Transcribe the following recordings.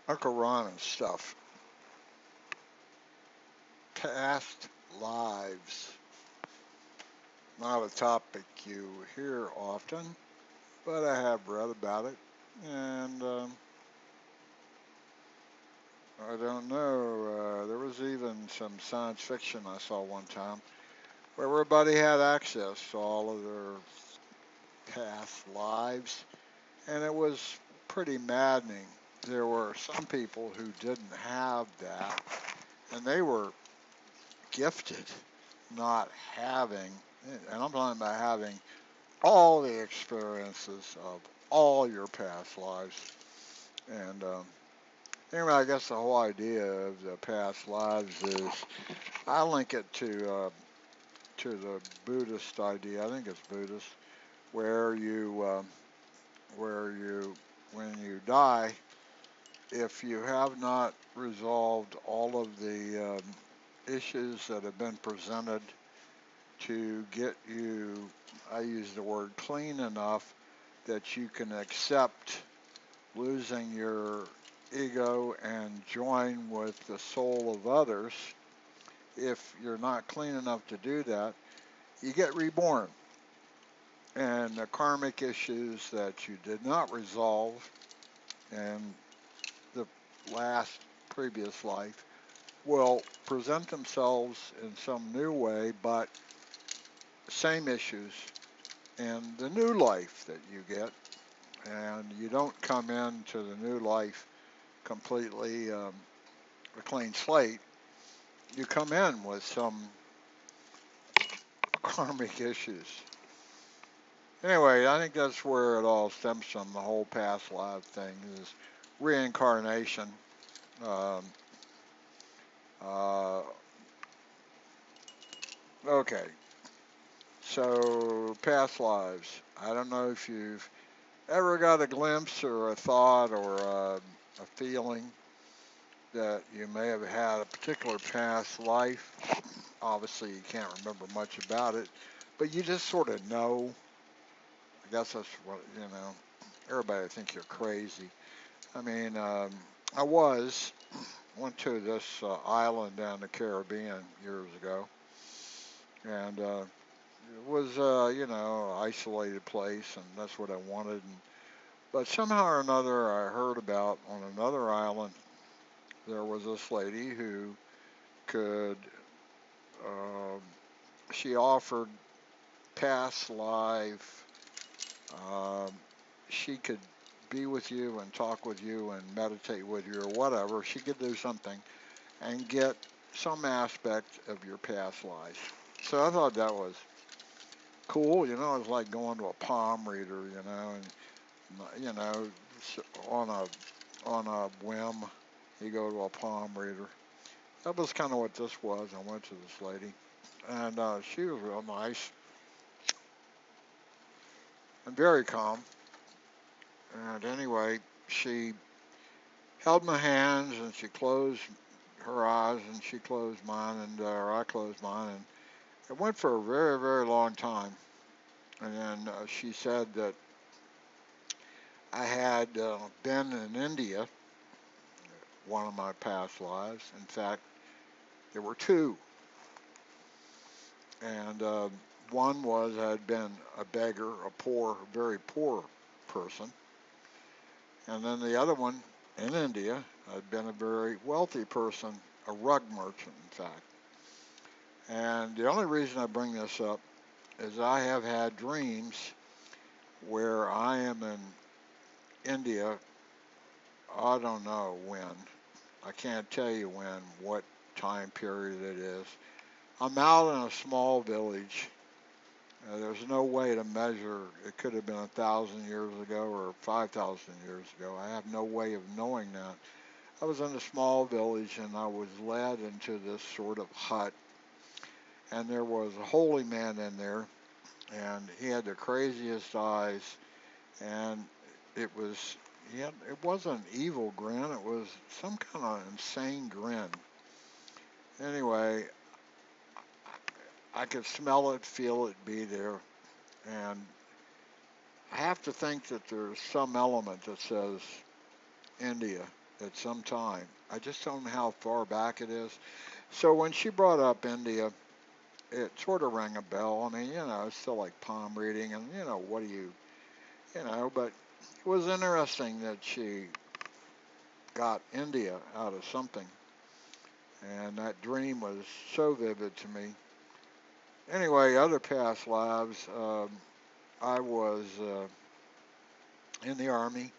Uncle Ron and stuff. Past lives. Not a topic you hear often, but I have read about it. And I don't know, there was even some science fiction I saw one time where everybody had access to all of their past lives. And it was pretty maddening. There were some people who didn't have that, and they were gifted not having, and I'm talking about having all the experiences of all your past lives. And anyway, I guess the whole idea of the past lives is I link it to the Buddhist idea. I think it's Buddhist, where you when you die, if you have not resolved all of the issues that have been presented to get you, I use the word clean enough that you can accept losing your ego and join with the soul of others. If you're not clean enough to do that, you get reborn. And the karmic issues that you did not resolve in the last previous life will present themselves in some new way, but same issues in the new life that you get. And you don't come into the new life completely a clean slate. You come in with some karmic issues. Anyway, I think that's where it all stems from. The whole past life thing is reincarnation. Um, uh, okay, so past lives. I don't know if you've ever got a glimpse or a thought or a feeling that you may have had a particular past life. Obviously, you can't remember much about it, but you just sort of know. I guess that's what, you know. Everybody think you're crazy. I mean, I went to this island down the Caribbean years ago, and it was, isolated place, and that's what I wanted. But somehow or another, I heard about on another island there was this lady who could. Uh, she offered past life. Um, she could be with you and talk with you and meditate with you or whatever. She could do something and get some aspect of your past life. So I thought that was cool. You know, it's like going to a palm reader. You know, on a whim, you go to a palm reader. That was kind of what this was. I went to this lady, and she was real nice and very calm. And anyway, she held my hands and she closed her eyes and she closed mine and or I closed mine, and it went for a very, very long time. And then she said that I had been in India one of my past lives. In fact, there were two, and one was I had been a beggar, a poor, very poor person, and then the other one in India, I'd been a very wealthy person, a rug merchant, in fact. And the only reason I bring this up is I have had dreams where I am in India. I don't know when. I can't tell you when, what time period it is. I'm out in a small village. There's no way to measure. It could have been 1,000 years ago or 5,000 years ago. I have no way of knowing that. I was in a small village and I was led into this sort of hut, and there was a holy man in there, and he had the craziest eyes, and it was it wasn't an evil grin. It was some kind of insane grin. Anyway, I could smell it, feel it, be there, and I have to think that there's some element that says India at some time. I just don't know how far back it is. So when she brought up India, it sort of rang a bell. I mean, it's still like palm reading, and what do but it was interesting that she got India out of something, and that dream was so vivid to me. Anyway, other past lives, I was in the army,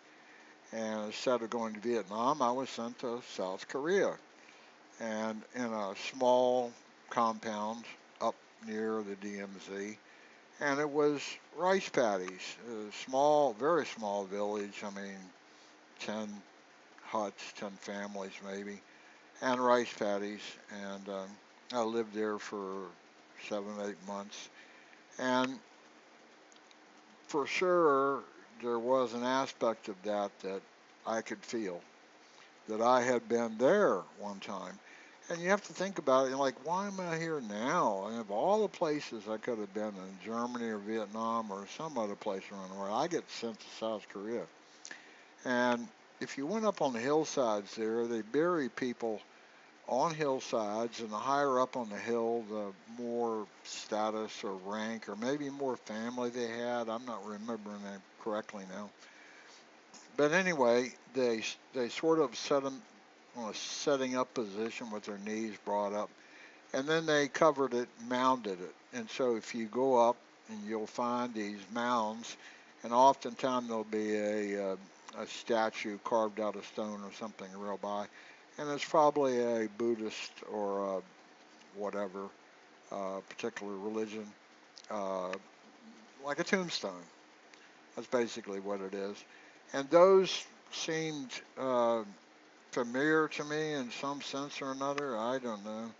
and instead of going to Vietnam, I was sent to South Korea, and in a small compound up near the DMZ, and it was rice paddies, a small, very small village. I mean, 10 huts, 10 families maybe, and rice paddies. And I lived there for 7, 8 months. And for sure, there was an aspect of that I could feel, that I had been there one time. And you have to think about it, like, why am I here now? And of all the places I could have been in Germany or Vietnam or some other place around the world, I get sent to South Korea. And if you went up on the hillsides there, they bury people on hillsides, and the higher up on the hill, the more status or rank or maybe more family they had. I'm not remembering that correctly now. But anyway, they sort of set them on a setting up position with their knees brought up, and then they covered it, mounded it. And so if you go up, and you'll find these mounds, and oftentimes there'll be a statue carved out of stone or something real by, and it's probably a Buddhist or whatever particular religion, uh, like a tombstone. That's basically what it is. And those seemed familiar to me in some sense or another. I don't know.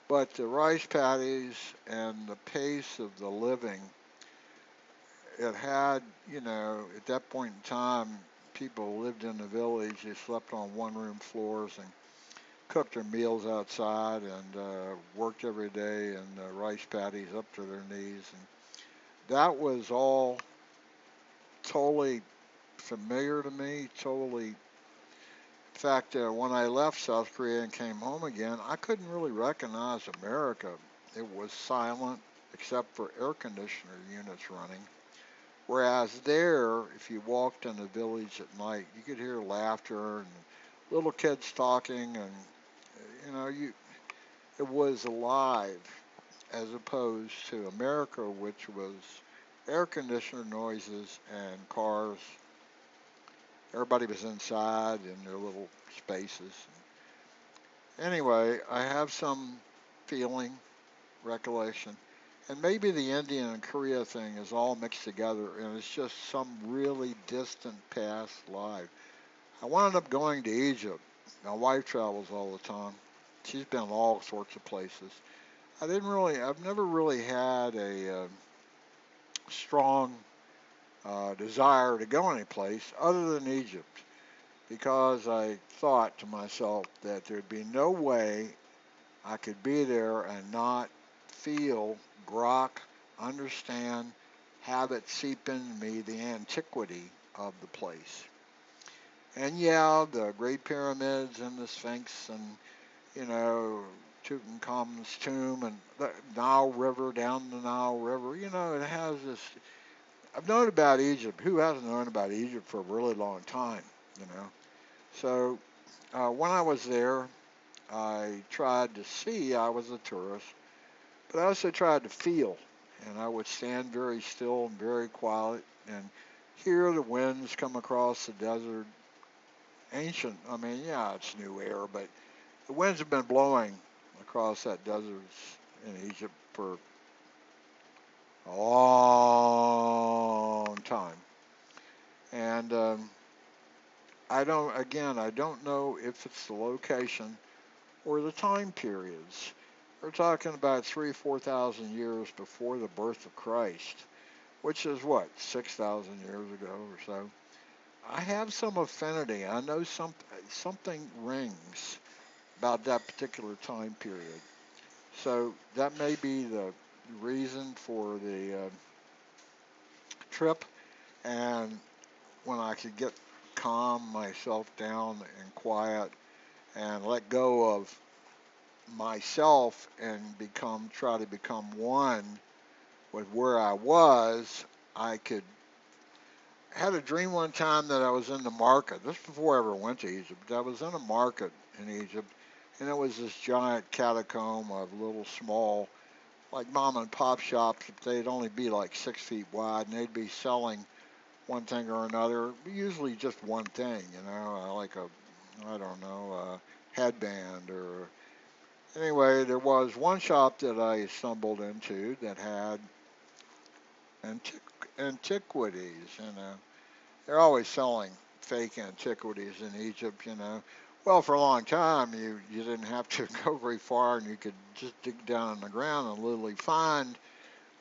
But the rice paddies and the pace of the living, it had, at that point in time, people lived in the village. They slept on one-room floors and cooked their meals outside, and worked every day in rice paddies up to their knees. And that was all totally familiar to me, totally. In fact, when I left South Korea and came home again, I couldn't really recognize America. It was silent except for air conditioner units running. Whereas there, if you walked in the village at night, you could hear laughter and little kids talking, and it was alive, as opposed to America, which was air conditioner noises and cars. Everybody was inside in their little spaces. Anyway, I have some feeling, recollection, and maybe the Indian and Korea thing is all mixed together, and it's just some really distant past life. I wound up going to Egypt. My wife travels all the time. She's been all sorts of places. I've never really had a strong desire to go anyplace other than Egypt, because I thought to myself that there'd be no way I could be there and not feel, grok, understand, have it seep into me the antiquity of the place. And yeah, the Great Pyramids and the Sphinx and, you know, Tutankhamun's tomb and the Nile River, down the Nile River, it has this. I've known about Egypt. Who hasn't known about Egypt for a really long time, you know? So when I was there, I tried to see. I was a tourist, but I also tried to feel. And I would stand very still and very quiet and hear the winds come across the desert. Ancient, I mean, yeah, it's new air, but the winds have been blowing across that desert in Egypt for a long time. And I don't know if it's the location or the time periods. We're talking about 4,000 years before the birth of Christ, which is what, 6,000 years ago or so. I have some affinity. I know something rings about that particular time period. So that may be the reason for the trip. And when I could get calm myself down and quiet and let go of myself and try to become one with where I was, I could. I had a dream one time that I was in the market. This before I ever went to Egypt. I was in a market in Egypt, and it was this giant catacomb of little small, like mom and pop shops. They'd only be like 6 feet wide, and they'd be selling one thing or another. Usually just one thing, like a, I don't know, a headband or. Anyway, there was one shop that I stumbled into that had antiquities. They're always selling fake antiquities in Egypt. Well, for a long time, you didn't have to go very far, and you could just dig down in the ground and literally find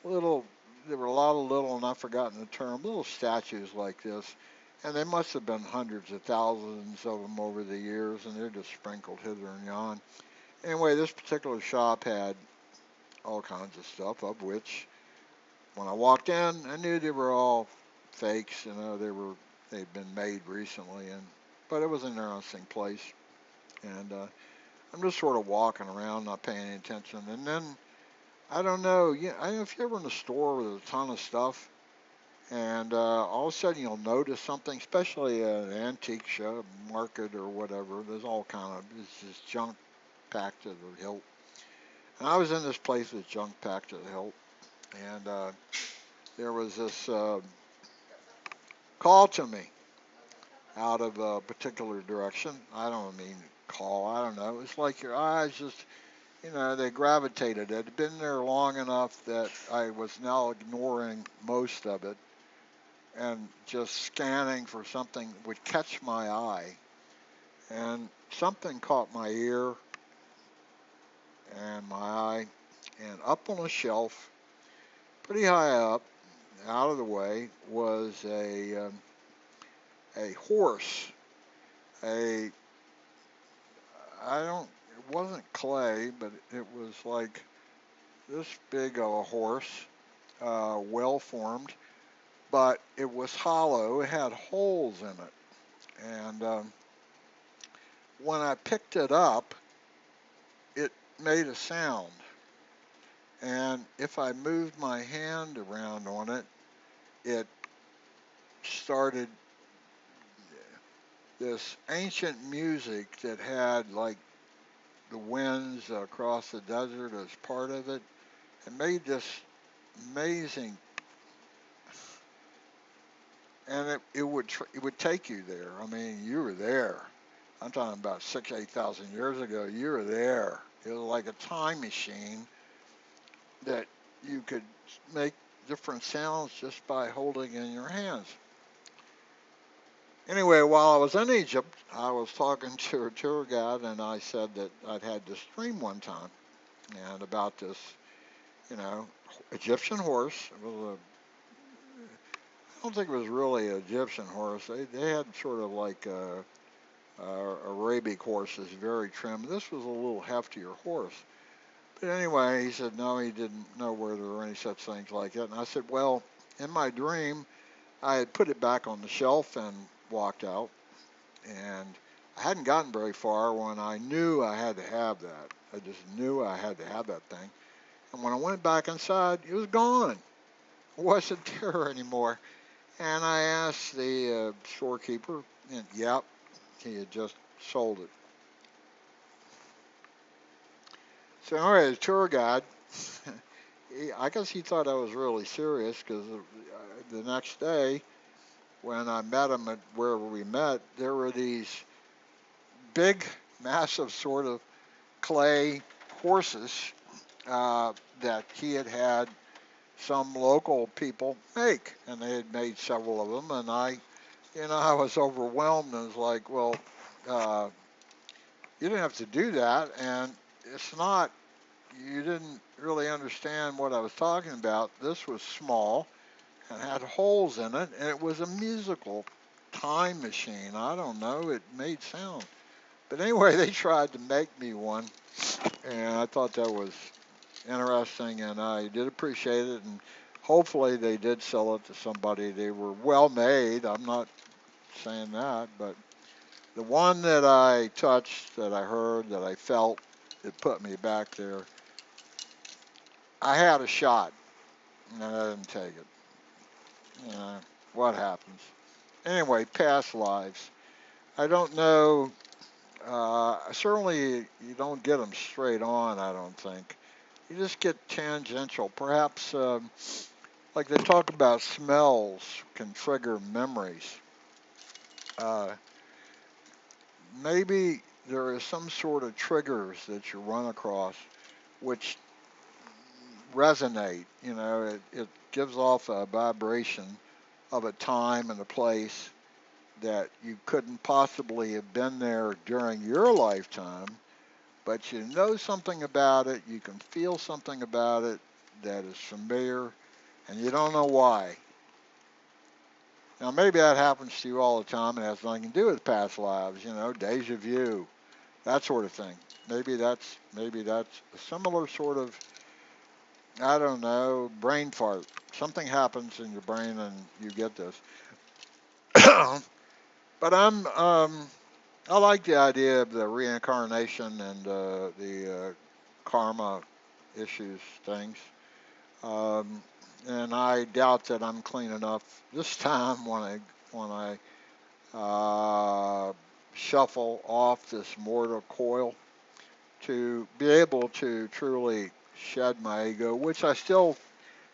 little. There were a lot of little, and I've forgotten the term, little statues like this, and they must have been hundreds of thousands of them over the years, and they're just sprinkled hither and yon. Anyway, this particular shop had all kinds of stuff, of which when I walked in, I knew they were all fakes. They'd been made recently, but it was an interesting place. And I'm just sort of walking around, not paying any attention. And then I don't know. I don't know if you're ever in a store with a ton of stuff, and all of a sudden you'll notice something, especially at an antique show, market or whatever. There's all kind of it's just junk packed to the hilt. And I was in this place with junk packed to the hilt, and there was this call to me out of a particular direction. I don't mean call, I don't know. It's like your eyes just, they gravitated. It had been there long enough that I was now ignoring most of it and just scanning for something that would catch my eye. And something caught my ear and my eye, and up on a shelf, pretty high up, out of the way, was a horse. A I don't. It wasn't clay, but it was like this big of a horse, well formed, but it was hollow. It had holes in it, and when I picked it up, it made a sound. And if I moved my hand around on it, it started this ancient music that had like the winds across the desert as part of it. It made this amazing, and it would take you there. I mean, you were there. I'm talking about 8,000 years ago. You were there. It was like a time machine that you could make different sounds just by holding in your hands. Anyway, while I was in Egypt, I was talking to a tour guide, and I said that I'd had this dream one time, and about this, you know, Egyptian horse. I don't think it was really an Egyptian horse. They had sort of like Arabic horses, very trim. This was a little heftier horse. But anyway, he said no, he didn't know where there were any such things like that. And I said, well, in my dream, I had put it back on the shelf and walked out. And I hadn't gotten very far when I knew I had to have that. I just knew I had to have that thing. And when I went back inside, it was gone. It wasn't there anymore. And I asked the storekeeper, and yep, he had just sold it. So anyway, the tour guide, I guess he thought I was really serious because the next day when I met him at wherever we met, there were these big, massive sort of clay horses that he had some local people make, and they had made several of them, and I was overwhelmed and was like, well, uh, you didn't have to do that, and it's not, you didn't really understand what I was talking about. This was small and had holes in it, and it was a musical time machine. I don't know, it made sound. But anyway, they tried to make me one, and I thought that was interesting, and I did appreciate it, and hopefully they did sell it to somebody. They were well made. I'm not saying that, but the one that I touched, that I heard, that I felt, it put me back there. I had a shot, and I didn't take it. What happens? Anyway, past lives. I don't know. Certainly, you don't get them straight on, I don't think. You just get tangential. Perhaps, like they talk about smells can trigger memories. Uh, Maybe there is some sort of triggers that you run across which resonate. It gives off a vibration of a time and a place that you couldn't possibly have been there during your lifetime, but you know something about it, you can feel something about it that is familiar, and you don't know why. Now, maybe that happens to you all the time and has nothing to do with past lives, deja vu, that sort of thing. Maybe that's a similar sort of, I don't know, brain fart. Something happens in your brain and you get this. But I like the idea of the reincarnation and the karma issues things. Um, and I doubt that I'm clean enough this time when I shuffle off this mortal coil to be able to truly shed my ego, which I still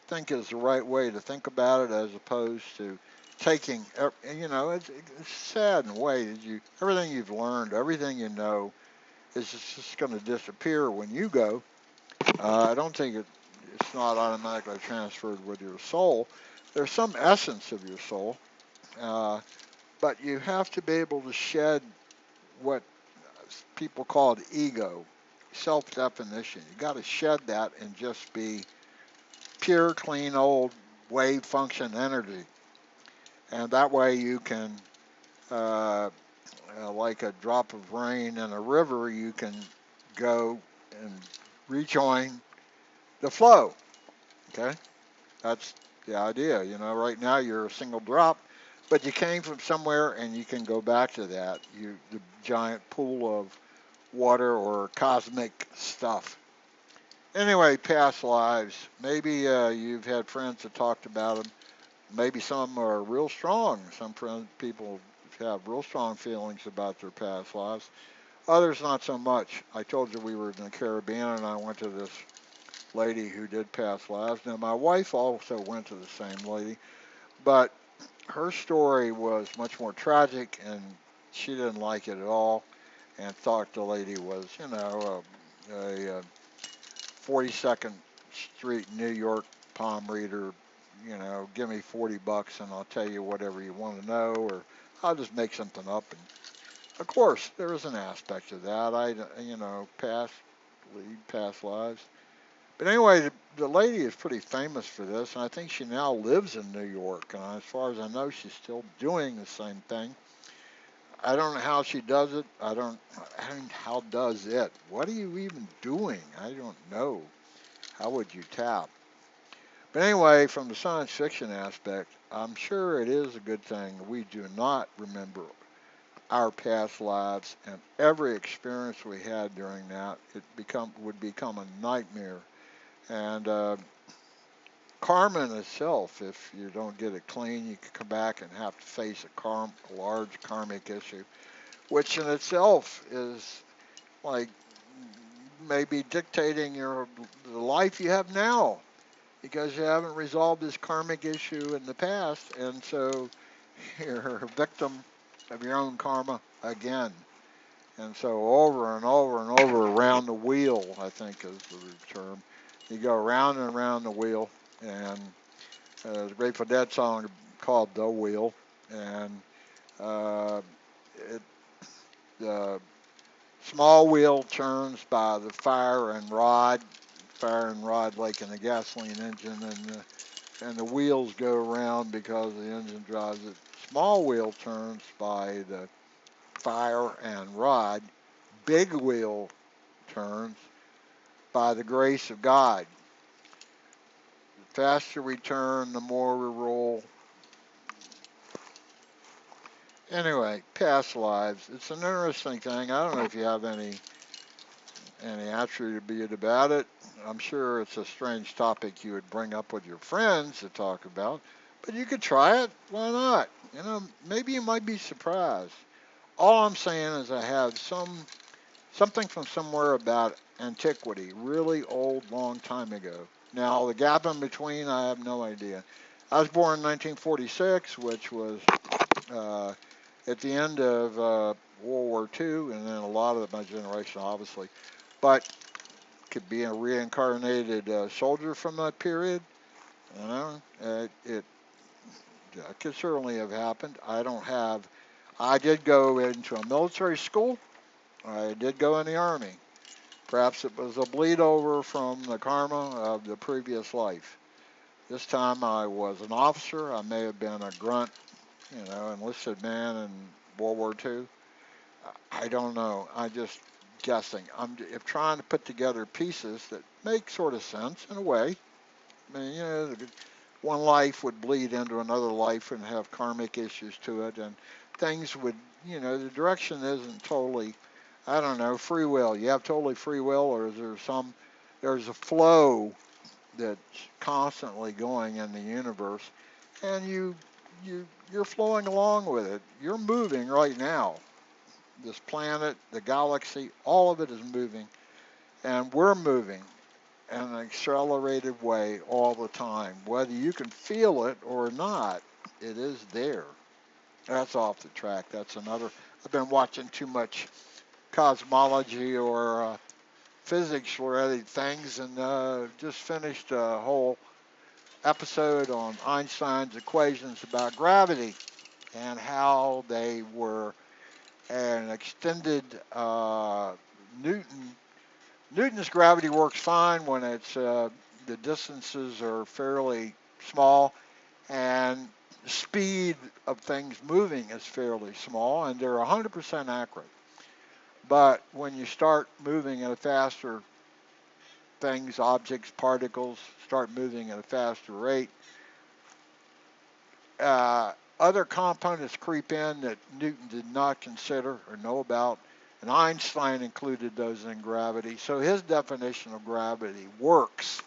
think is the right way to think about it, as opposed to taking. It's sad in a way that everything you've learned, everything you know, is just going to disappear when you go. I don't think it's not automatically transferred with your soul. There's some essence of your soul, uh, but you have to be able to shed what people call ego, self-definition. You got to shed that and just be pure, clean, old wave function energy, and that way you can, uh, like a drop of rain in a river, you can go and rejoin the flow. Okay, that's the idea. Right now you're a single drop, but you came from somewhere, and you can go back to that. The giant pool of water or cosmic stuff. Anyway, past lives. Maybe you've had friends that talked about them. Maybe some are real strong. Some people have real strong feelings about their past lives. Others not so much. I told you we were in the Caribbean, and I went to this lady who did past lives. Now, my wife also went to the same lady, but her story was much more tragic, and she didn't like it at all, and thought the lady was, a 42nd Street, New York palm reader. Give me $40 and I'll tell you whatever you want to know, or I'll just make something up. And of course, there is an aspect of that. Past lives. But anyway, the lady is pretty famous for this, and I think she now lives in New York. And as far as I know, she's still doing the same thing. I don't know how she does it. I don't. How does it? What are you even doing? I don't know. How would you tap? But anyway, from the science fiction aspect, I'm sure it is a good thing we do not remember our past lives, and every experience we had during that would become a nightmare. And karma in itself, if you don't get it clean, you can come back and have to face a large karmic issue, which in itself is like maybe dictating the life you have now, because you haven't resolved this karmic issue in the past, and so you're a victim of your own karma again. And so over and over and over around the wheel, I think is the term. You go around and around the wheel, and the Grateful Dead song called "The Wheel," and uh, it, the small wheel turns by the fire and rod like in a gasoline engine, and the wheels go around because the engine drives it. Small wheel turns by the fire and rod. Big wheel turns by the grace of God. The faster we turn, the more we roll. Anyway, past lives. It's an interesting thing. I don't know if you have any attribute about it. I'm sure it's a strange topic you would bring up with your friends to talk about, but you could try it. Why not? Maybe you might be surprised. All I'm saying is I have something from somewhere about antiquity, really old, long time ago. Now the gap in between, I have no idea. I was born in 1946, which was uh, at the end of World War II, and then a lot of my generation, obviously, but could be a reincarnated soldier from that period. It could certainly have happened. I don't have. I did go into a military school. I did go in the army. Perhaps it was a bleed over from the karma of the previous life. This time I was an officer. I may have been a grunt, enlisted man in World War II. I don't know. I'm just guessing. I'm trying to put together pieces that make sort of sense in a way. I mean, one life would bleed into another life and have karmic issues to it, and things would, the direction isn't totally, I don't know, free will. You have totally free will, or is there there's a flow that's constantly going in the universe, and you're flowing along with it. You're moving right now. This planet, the galaxy, all of it is moving, and we're moving in an accelerated way all the time. Whether you can feel it or not, it is there. That's off the track. That's another. I've been watching too much cosmology or physics related things, and just finished a whole episode on Einstein's equations about gravity and how they were an extended Newton. Newton's gravity works fine when the distances are fairly small and the speed of things moving is fairly small and they're 100% accurate. But when you start moving at a faster things, objects, particles start moving at a faster rate, other components creep in that Newton did not consider or know about, and Einstein included those in gravity. So his definition of gravity works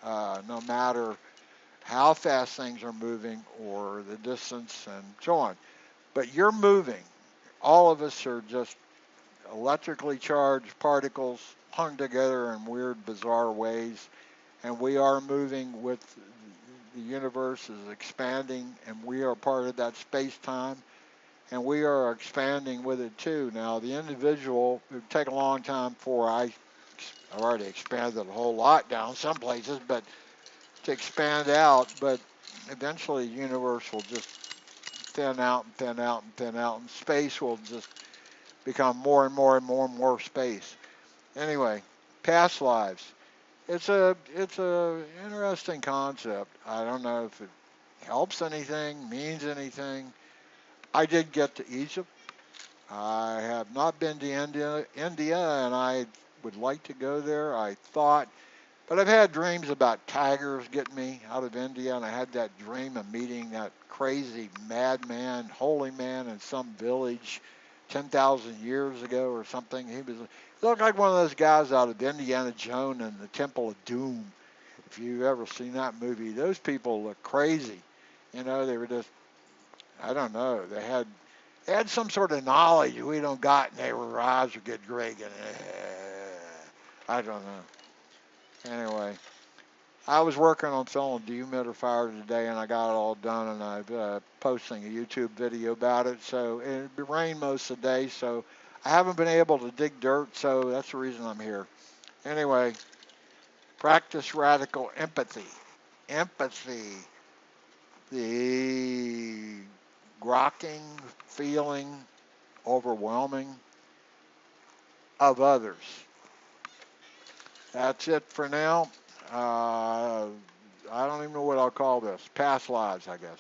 no matter how fast things are moving or the distance and so on. But you're moving. All of us are just electrically charged particles hung together in weird, bizarre ways, and we are moving with the universe is expanding, and we are part of that space-time, and we are expanding with it too. Now, the individual, it would take a long time before I've already expanded a whole lot down some places, but to expand out, but eventually the universe will just thin out and thin out and thin out, and space will just become more and more and more and more space. Anyway, past lives. It's a interesting concept. I don't know if it helps anything, means anything. I did get to Egypt. I have not been to India, and I would like to go there. I thought, but I've had dreams about tigers getting me out of India, and I had that dream of meeting that crazy madman, holy man in some village 10,000 years ago or something. He looked like one of those guys out of Indiana Jones and the Temple of Doom. If you've ever seen that movie, those people look crazy. They were just, I don't know, they had some sort of knowledge we don't got, and their eyes would get gray. And, I don't know. Anyway, I was working on filling a dehumidifier today, and I got it all done, and I'm posting a YouTube video about it. So it rained most of the day, so I haven't been able to dig dirt, so that's the reason I'm here. Anyway, practice radical empathy. Empathy, the grokking feeling, overwhelming of others. That's it for now. I don't even know what I'll call this. Past lives, I guess.